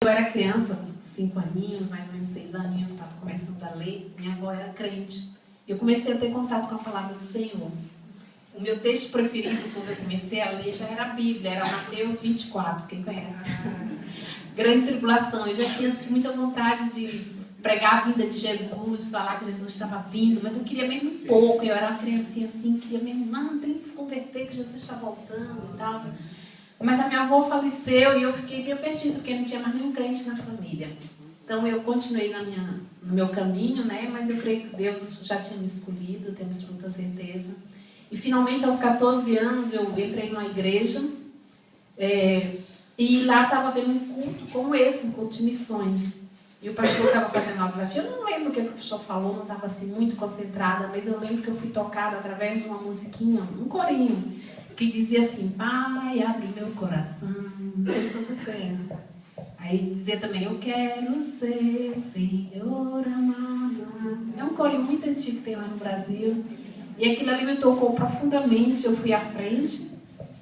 Eu era criança, com 5 aninhos, mais ou menos 6 aninhos, estava começando a ler, minha avó era crente. Eu comecei a ter contato com a palavra do Senhor. O meu texto preferido, quando eu comecei a ler, já era a Bíblia, era Mateus 24, quem conhece? Grande tribulação. Eu já tinha muita vontade de pregar a vinda de Jesus, falar que Jesus estava vindo, mas eu queria mesmo um pouco. Eu era uma criancinha assim, queria mesmo, não, tem que se converter, que Jesus está voltando e tal. Mas a minha avó faleceu e eu fiquei meio perdida, porque não tinha mais nenhum crente na família. Então eu continuei no meu caminho, né? Mas eu creio que Deus já tinha me escolhido, tenho absoluta certeza. E finalmente, aos 14 anos, eu entrei numa igreja e lá estava havendo um culto como esse, um culto de missões. E o pastor estava fazendo um desafio. Eu não lembro o que o pastor falou, não estava assim muito concentrada, mas eu lembro que eu fui tocada através de uma musiquinha, um corinho, que dizia assim: Pai, abre meu coração. Não sei se vocês conhecem. Aí dizia também: eu quero ser Senhor amado. É um corinho muito antigo que tem lá no Brasil. E aquilo ali me tocou profundamente. Eu fui à frente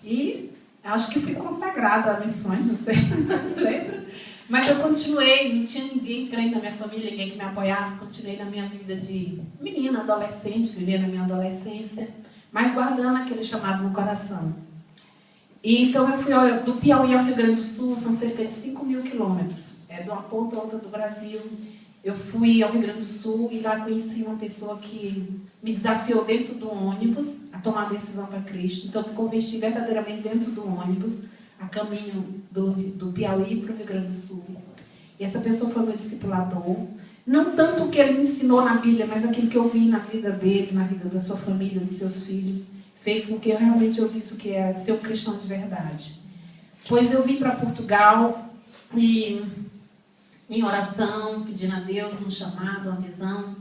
e acho que fui consagrada a missões, não sei, não lembro. Mas eu continuei, não tinha ninguém crente na minha família, ninguém que me apoiasse. Continuei na minha vida de menina, adolescente, vivendo a minha adolescência, mas guardando aquele chamado no coração. E então eu fui do Piauí ao Rio Grande do Sul, são cerca de 5.000 quilômetros. É de uma ponta a outra do Brasil. Eu fui ao Rio Grande do Sul e lá conheci uma pessoa que me desafiou dentro do ônibus a tomar a decisão para Cristo. Então, me converti verdadeiramente dentro do ônibus, a caminho do Piauí para o Rio Grande do Sul. E essa pessoa foi meu discipulador. Não tanto o que ele me ensinou na Bíblia, mas aquilo que eu vi na vida dele, na vida da sua família, dos seus filhos, fez com que eu realmente ouvisse o que é ser um cristão de verdade. Pois eu vim para Portugal e em oração, pedindo a Deus um chamado, uma visão.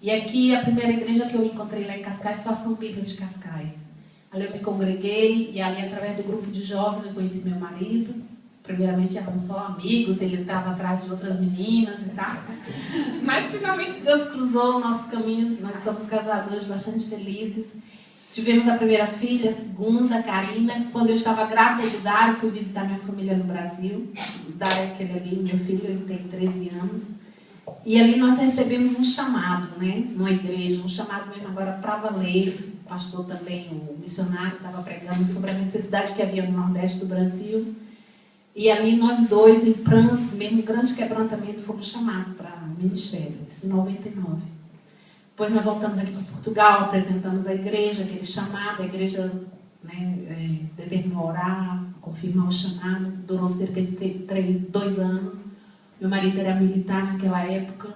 E aqui a primeira igreja que eu encontrei lá em Cascais foi a Ação Bíblica de Cascais. Ali eu me congreguei e ali através do grupo de jovens eu conheci meu marido. Primeiramente éramos só amigos, ele estava atrás de outras meninas e tal. Mas finalmente Deus cruzou o nosso caminho, nós somos casados hoje, bastante felizes. Tivemos a primeira filha, a segunda, Karina. Quando eu estava grávida do Dário, fui visitar minha família no Brasil. O Dário é aquele ali, meu filho, ele tem 13 anos. E ali nós recebemos um chamado, né? Numa igreja, um chamado mesmo agora para valer. O pastor também, o missionário, estava pregando sobre a necessidade que havia no Nordeste do Brasil. E ali nós dois, em prantos, mesmo grande quebrantamento, fomos chamados para o ministério, isso em 99. Depois nós voltamos aqui para Portugal, apresentamos a igreja, aquele chamado, a igreja, né, se determinou a orar, a confirmar o chamado, durou cerca de 2 anos. Meu marido era militar naquela época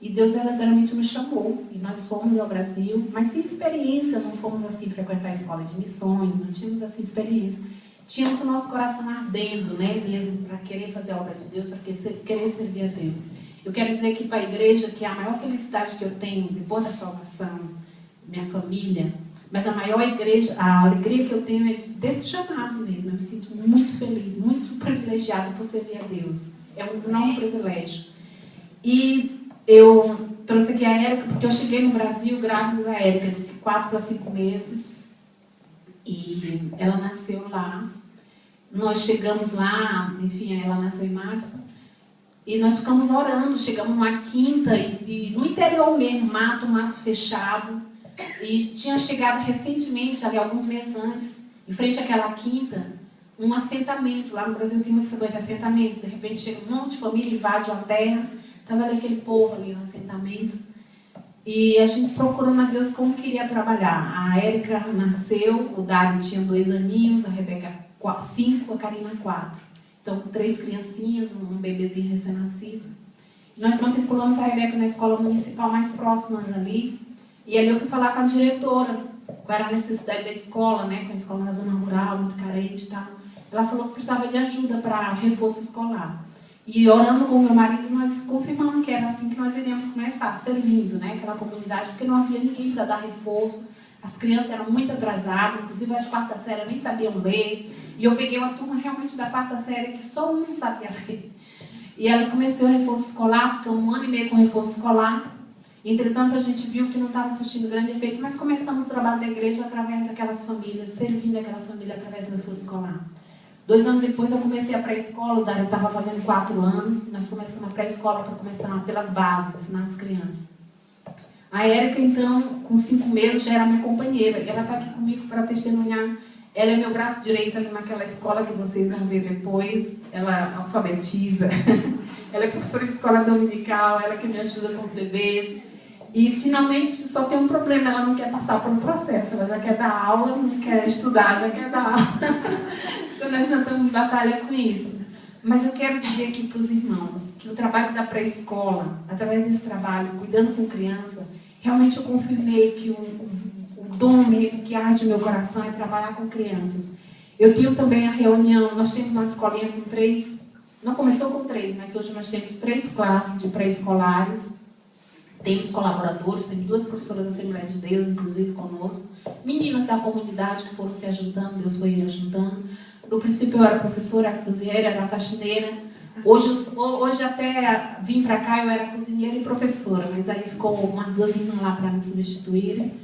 e Deus verdadeiramente nos chamou e nós fomos ao Brasil, mas sem experiência, não fomos assim frequentar a escola de missões, não tínhamos assim experiência. Tínhamos o nosso coração ardendo, né, mesmo para querer fazer a obra de Deus, para querer servir a Deus. Eu quero dizer aqui para a igreja que a maior felicidade que eu tenho depois da salvação, minha família, mas a maior alegria que eu tenho é desse chamado mesmo. Eu me sinto muito feliz, muito privilegiada por servir a Deus. É um enorme privilégio. E eu trouxe aqui a Érica, porque eu cheguei no Brasil grávida da Érica, de 4 para 5 meses. E ela nasceu lá. Nós chegamos lá, enfim, ela nasceu em março. E nós ficamos orando, chegamos numa quinta e no interior mesmo, mato fechado. E tinha chegado recentemente, ali alguns meses antes, em frente àquela quinta, um assentamento. Lá no Brasil tem muitas coisas de assentamento. De repente chega um monte de família, invade uma terra. Estava ali aquele povo ali no assentamento. E a gente procurando a Deus como queria trabalhar. A Érica nasceu, o Dário tinha 2 aninhos, a Rebeca 5, a Karina 4. Então, 3 criancinhas, um bebezinho recém-nascido. Nós matriculamos a Rebeca na escola municipal mais próxima ali. E ali eu fui falar com a diretora, qual era a necessidade da escola, né? Com a escola na zona rural, muito carente e tal. Ela falou que precisava de ajuda para reforço escolar. E orando com o meu marido, nós confirmamos que era assim que nós iríamos começar, servindo, né? Aquela comunidade, porque não havia ninguém para dar reforço. As crianças eram muito atrasadas, inclusive as de 4ª série nem sabiam ler. E eu peguei uma turma realmente da 4ª série que só um sabia ler. E ela começou o reforço escolar, ficou 1 ano e meio com reforço escolar. Entretanto, a gente viu que não estava surtindo grande efeito, mas começamos o trabalho da igreja através daquelas famílias, servindo aquelas famílias através do reforço escolar. 2 anos depois eu comecei a pré-escola, o Dário estava fazendo 4 anos, nós começamos a pré-escola para começar pelas bases, ensinar as crianças. A Érica, então, com 5 meses, já era minha companheira. Ela está aqui comigo para testemunhar. Ela é meu braço direito ali naquela escola que vocês vão ver depois. Ela alfabetiza. Ela é professora de escola dominical, ela que me ajuda com os bebês. E, finalmente, só tem um problema, ela não quer passar por um processo. Ela já quer dar aula, não quer estudar, já quer dar aula. Então, nós não estamos em batalha com isso. Mas eu quero dizer aqui para os irmãos que o trabalho da pré-escola, através desse trabalho, cuidando com criança, realmente eu confirmei que o dom mesmo que arde no meu coração é trabalhar com crianças. Eu tenho também a reunião, nós temos uma escolinha com 3, não começou com 3, mas hoje nós temos 3 classes de pré-escolares. Temos colaboradores, temos 2 professoras da Assembleia de Deus, inclusive conosco, meninas da comunidade que foram se ajuntando, Deus foi ajuntando. No princípio eu era professora, era cozinheira, era faxineira. Hoje até vim para cá, eu era cozinheira e professora, mas aí ficou umas 2 irmãs lá para me substituírem.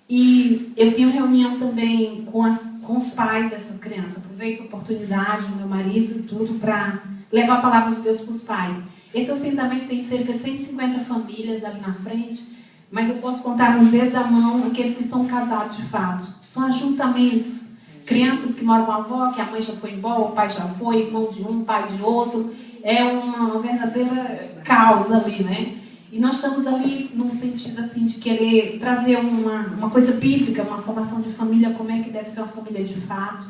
E eu tenho reunião também com os pais dessas crianças. Aproveito a oportunidade, meu marido e tudo, para levar a palavra de Deus para os pais. Esse assentamento tem cerca de 150 famílias ali na frente, mas eu posso contar nos dedos da mão aqueles que são casados de fato. São ajuntamentos. Crianças que moram com a avó, que a mãe já foi embora, o pai já foi, irmão de um, pai de outro. É uma verdadeira causa ali, né? E nós estamos ali num sentido assim de querer trazer uma coisa bíblica, uma formação de família, como é que deve ser uma família de fato.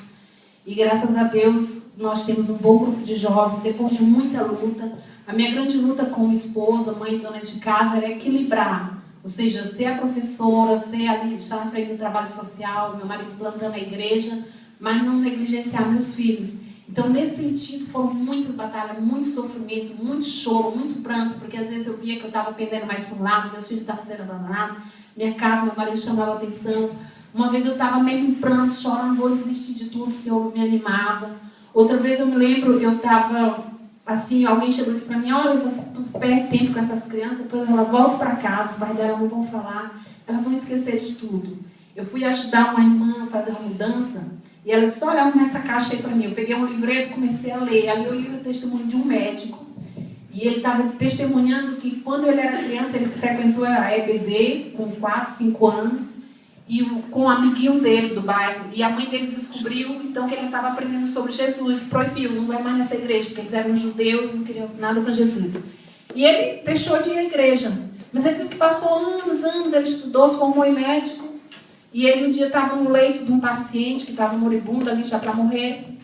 E graças a Deus nós temos um bom grupo de jovens, depois de muita luta. A minha grande luta como esposa, mãe e dona de casa era equilibrar. Ou seja, ser a professora, ser ali, estar na frente do trabalho social, meu marido plantando a igreja, mas não negligenciar meus filhos. Então, nesse sentido, foram muitas batalhas, muito sofrimento, muito choro, muito pranto, porque às vezes eu via que eu estava pendendo mais para um lado, meus filhos estavam sendo abandonados, minha casa, meu marido chamava atenção. Uma vez eu estava mesmo em pranto, chorando, vou desistir de tudo, o Senhor me animava. Outra vez eu me lembro, eu estava... Assim, alguém chegou e disse para mim, olha, tu perde tempo com essas crianças, depois ela volta para casa, os pais dela não vão falar, elas vão esquecer de tudo. Eu fui ajudar uma irmã a fazer uma mudança, e ela disse, olha, arruma essa caixa aí para mim. Eu peguei um livreto e comecei a ler. Ali eu li o testemunho de um médico, e ele estava testemunhando que quando ele era criança, ele frequentou a EBD com 4, 5 anos, e com um amiguinho dele do bairro, e a mãe dele descobriu então que ele estava aprendendo sobre Jesus, proibiu, não vai mais nessa igreja, porque eles eram judeus e não queriam nada com Jesus. E ele deixou de ir à igreja, mas ele disse que passou anos, ele estudou, se formou em médico, e ele um dia estava no leito de um paciente que estava moribundo ali já para morrer,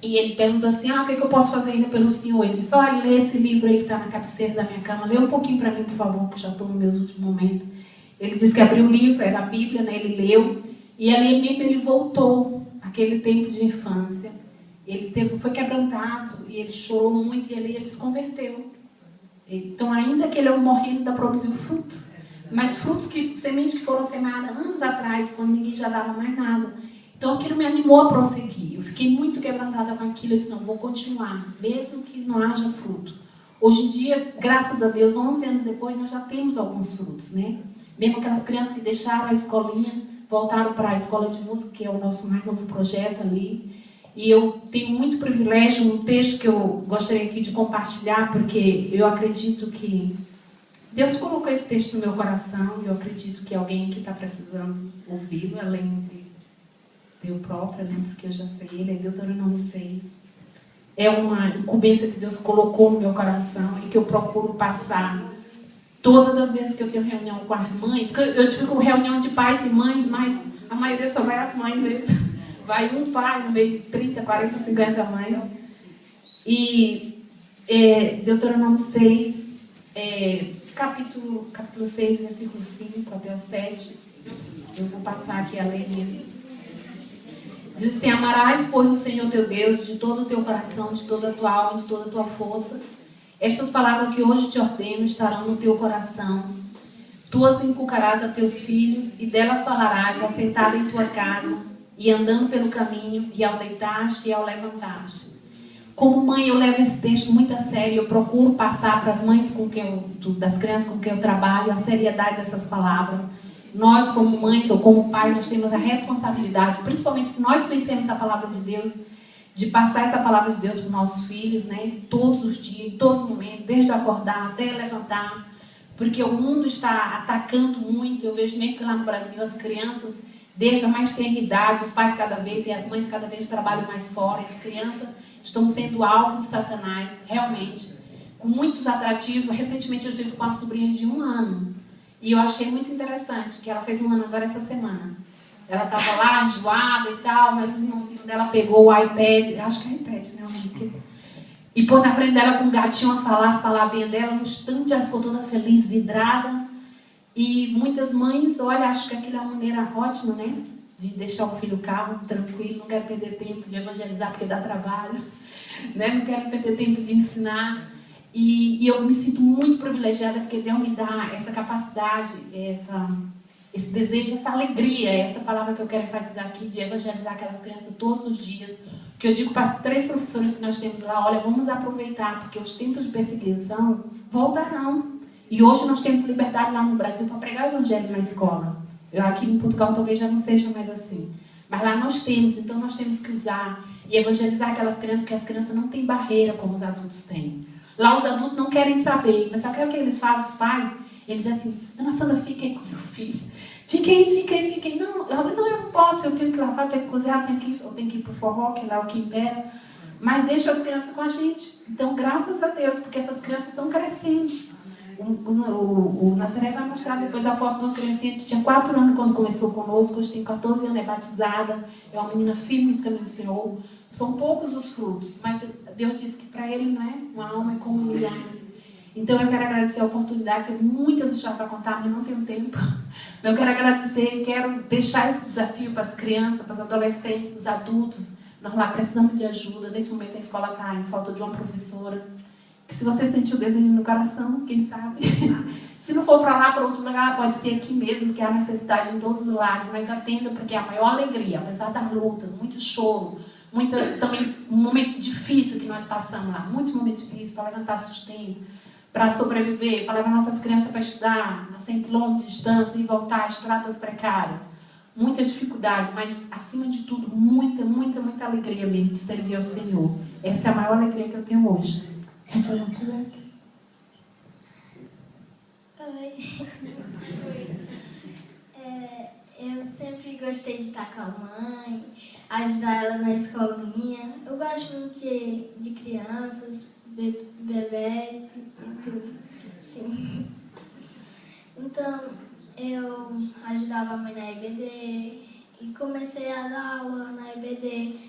e ele perguntou assim, o que eu posso fazer ainda pelo senhor? Ele disse, olha, lê esse livro aí que está na cabeceira da minha cama, lê um pouquinho para mim, por favor, que já estou nos meus últimos momentos. Ele disse que abriu o livro, era a Bíblia, né? Ele leu, e ali mesmo ele voltou, aquele tempo de infância. Ele foi quebrantado, e ele chorou muito, e ali ele se converteu. Então, ainda que ele morrendo, ainda produziu frutos. Mas frutos, sementes que foram semeadas anos atrás, quando ninguém já dava mais nada. Então, aquilo me animou a prosseguir. Eu fiquei muito quebrantada com aquilo, eu disse, não, vou continuar, mesmo que não haja fruto. Hoje em dia, graças a Deus, 11 anos depois, nós já temos alguns frutos, né? Mesmo aquelas crianças que deixaram a escolinha, voltaram para a escola de música, que é o nosso mais novo projeto ali. E eu tenho muito privilégio, um texto que eu gostaria aqui de compartilhar, porque eu acredito que Deus colocou esse texto no meu coração, e eu acredito que alguém que está precisando ouvi-lo, além de eu própria, né? Porque eu já sei ele, é Deuteronômio 6. É uma incumbência que Deus colocou no meu coração e que eu procuro passar todas as vezes que eu tenho reunião com as mães, porque eu tive reunião de pais e mães, mas a maioria só vai as mães mesmo. Vai um pai no meio de 30, 40, 50 mães. E Deuteronômio 6, capítulo 6, versículo 5 até o 7. Eu vou passar aqui a ler mesmo. Diz assim, amarás, pois, o Senhor teu Deus de todo o teu coração, de toda a tua alma, de toda a tua força. Estas palavras que hoje te ordeno estarão no teu coração. Tu as inculcarás a teus filhos, e delas falarás, assentado em tua casa, e andando pelo caminho, e ao deitar-te e ao levantar-te. Como mãe, eu levo esse texto muito a sério. Eu procuro passar para as mães das crianças com quem eu trabalho a seriedade dessas palavras. Nós, como mães ou como pai, nós temos a responsabilidade, principalmente se nós conhecemos a palavra de Deus, de passar essa palavra de Deus para os nossos filhos, né? Todos os dias, em todos os momentos, desde acordar até levantar, porque o mundo está atacando muito. Eu vejo mesmo que lá no Brasil as crianças, desde a mais tenra idade, os pais cada vez e as mães cada vez trabalham mais fora, e as crianças estão sendo alvo de Satanás, realmente, com muitos atrativos. Recentemente eu estive com uma sobrinha de 1 ano, e eu achei muito interessante, que ela fez 1 ano agora essa semana. Ela estava lá, enjoada e tal, mas o irmãozinho dela pegou o iPad, acho que é iPad, né? E pôs na frente dela com um gatinho a falar as palavrinhas dela. No instante ela ficou toda feliz, vidrada. E muitas mães, olha, acho que aquilo é uma maneira ótima, né? De deixar o filho calmo, tranquilo, não quero perder tempo de evangelizar porque dá trabalho, né? Não quero perder tempo de ensinar. E eu me sinto muito privilegiada porque Deus me dá essa capacidade, esse desejo, essa alegria, essa palavra que eu quero enfatizar aqui, de evangelizar aquelas crianças todos os dias. Que eu digo para as 3 professores que nós temos lá, olha, vamos aproveitar, porque os tempos de perseguição voltarão. E hoje nós temos liberdade lá no Brasil para pregar o evangelho na escola. Aqui em Portugal talvez já não seja mais assim. Mas lá nós temos, então nós temos que usar e evangelizar aquelas crianças, porque as crianças não têm barreira como os adultos têm. Lá os adultos não querem saber, mas sabe o que eles fazem, os pais? Eles dizem assim, dona Sandra, fica aí com meu filho. Fica aí. Não, eu não posso, eu tenho que lavar, eu tenho que cozinhar, eu tenho que ir pro forró, que lá é o que impera. Mas deixa as crianças com a gente. Então, graças a Deus, porque essas crianças estão crescendo. O Nazaré vai mostrar depois a foto de uma criancinha que tinha 4 anos quando começou conosco, hoje tem 14 anos, é batizada, é uma menina firme no caminho do Senhor. São poucos os frutos, mas Deus disse que para Ele, não é? Uma alma é como milhares. Então eu quero agradecer a oportunidade, tenho muitas histórias para contar, mas não tenho tempo. Eu quero agradecer, quero deixar esse desafio para as crianças, para os adolescentes, para os adultos. Nós lá precisamos de ajuda. Nesse momento a escola está em falta de uma professora. Se você sentir o desejo no coração, quem sabe? Se não for para lá, para outro lugar, pode ser aqui mesmo, que há necessidade em todos os lares. Mas atenda, porque é a maior alegria, apesar das lutas, muito choro, também momentos difíceis que nós passamos lá. Muitos momentos difíceis para levantar sustento, para sobreviver, para levar nossas crianças para estudar, a 100 km de distância e voltar, estradas precárias. Muita dificuldade, mas, acima de tudo, muita alegria mesmo de servir ao Senhor. Essa é a maior alegria que eu tenho hoje. Oi. Eu sempre gostei de estar com a mãe, ajudar ela na escolinha. Eu gosto muito de crianças, bebês e tudo. Sim. Então, eu ajudava a mãe na EBD e comecei a dar aula na EBD.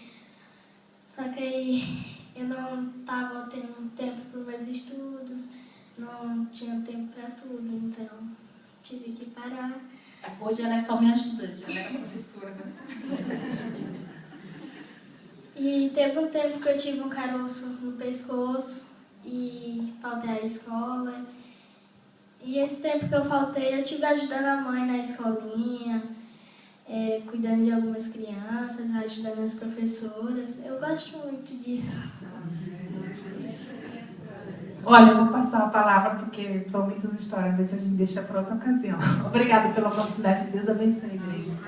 Só que aí eu não estava tendo tempo para os meus estudos, não tinha tempo para tudo, então tive que parar. Hoje ela é só minha estudante, ela era professora. E teve um tempo que eu tive um caroço no pescoço e faltei à escola. E esse tempo que eu faltei, eu tive ajudando a mãe na escolinha, cuidando de algumas crianças, ajudando as professoras. Eu gosto muito disso. Olha, eu vou passar a palavra porque são muitas histórias, mas a gente deixa para outra ocasião. Obrigada pela oportunidade. Deus abençoe a igreja.